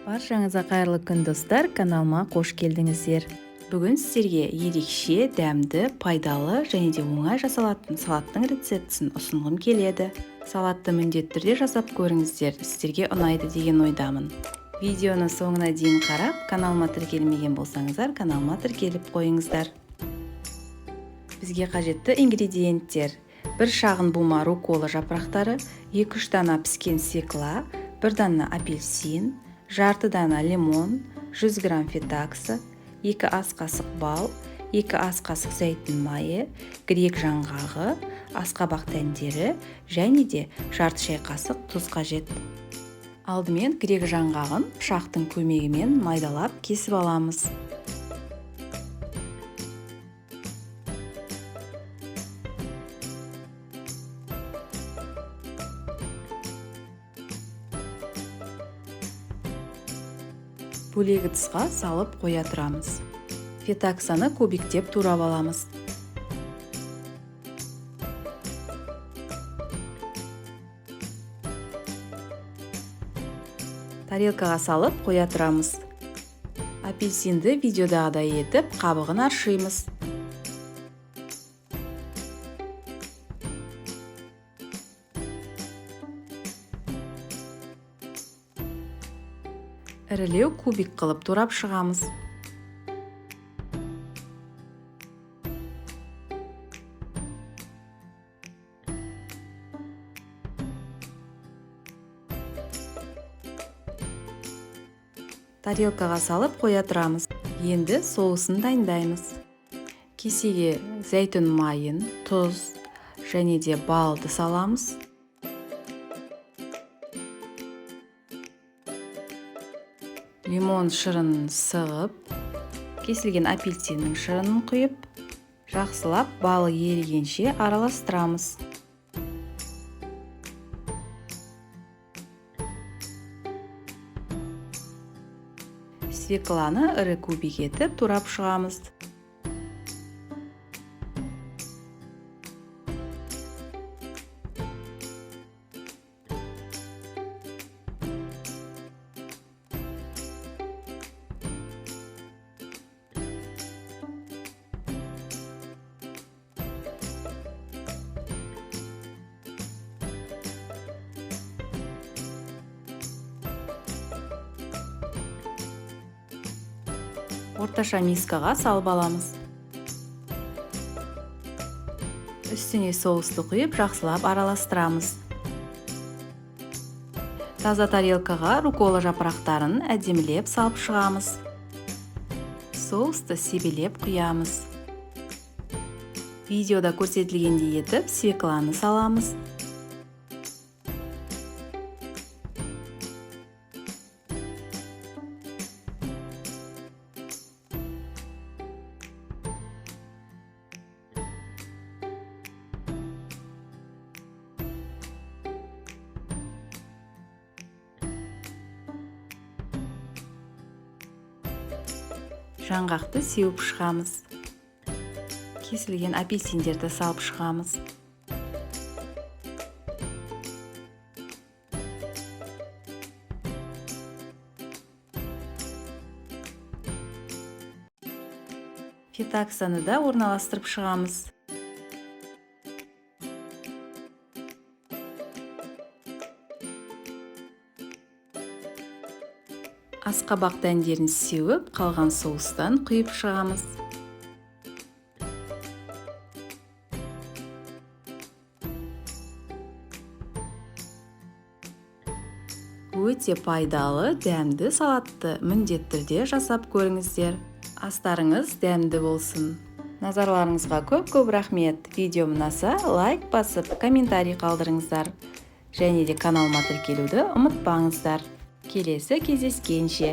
Баршаңызға қайырлы күн достар, каналыма қош келдіңіздер. Бүгін сіздерге ерекше, дәмді, пайдалы және де оңай жасалатын салаттың рецептісін ұсынғым келеді. Салатты міндетті түрде жасап көріңіздер, сіздерге ұнайды деген ойдамын. Видеоны соңына дейін қарап, каналыма тіркелмеген болсаңыздар, каналыма тіркеліп қойыңыздар. Бізге қажетті ингредиенттер: 1 шағын бума руккола жапырақтары, 2-3 дана піскен свекла, 1 дана апельсин, жарты дана лимон, 100 грамм фетакса, 2 ас қасық бал, 2 ас қасық зәйтүн майы, грек жаңғағы, асқабақ дәндері және де жарты шай қасық тұз қажет. Алдымен грек жаңғағын пышақтың көмегімен майдалап кесіп аламыз. Бөлек ыдысқа салып қоя тұрамыз. Фетаксаны көбіктеп турап аламыз. Тарелкаға салып қоя тұрамыз. Апельсинді видеодағыдай етіп қабығын аршимыз. Ірілеу кубик қылып турап шығамыз. Тарелкаға салып қоя тұрамыз. Енді соусын дайындаймыз. Кесеге зәйтүн майын, тұз және де балды саламыз. Лимон шырынын сығып, кесілген апельсиннің шырынын құйып, жақсылап балы ерігенше араластырамыз. Свекланы ірі кубик етіп турап шығамыз. Орташа мискаға салып аламыз. Үстіне соусты құйып, жақсылап араластырамыз. Таза тарелкаға руккола жапырақтарын әдемілеп салып шығамыз. Соусты себелеп құямыз. Видеода көрсетілгендей етіп, свекланы саламыз. Жаңғақты сеуіп шығамыз. Кесілген апельсиндерді салып шығамыз. Фетаксаны да орналастырып шығамыз. Асқабақ дәндерін сеуіп, қалған соустан құйып шығамыз. Өте пайдалы, дәмді салатты міндетті түрде жасап көріңіздер. Астарыңыз дәмді болсын. Назарларыңызға көп рахмет. Видео ұнаса, лайк басып, комментарий қалдырыңыздар. Және де каналыма тіркелуді ұмытпаңыздар. Келесі кездескенше.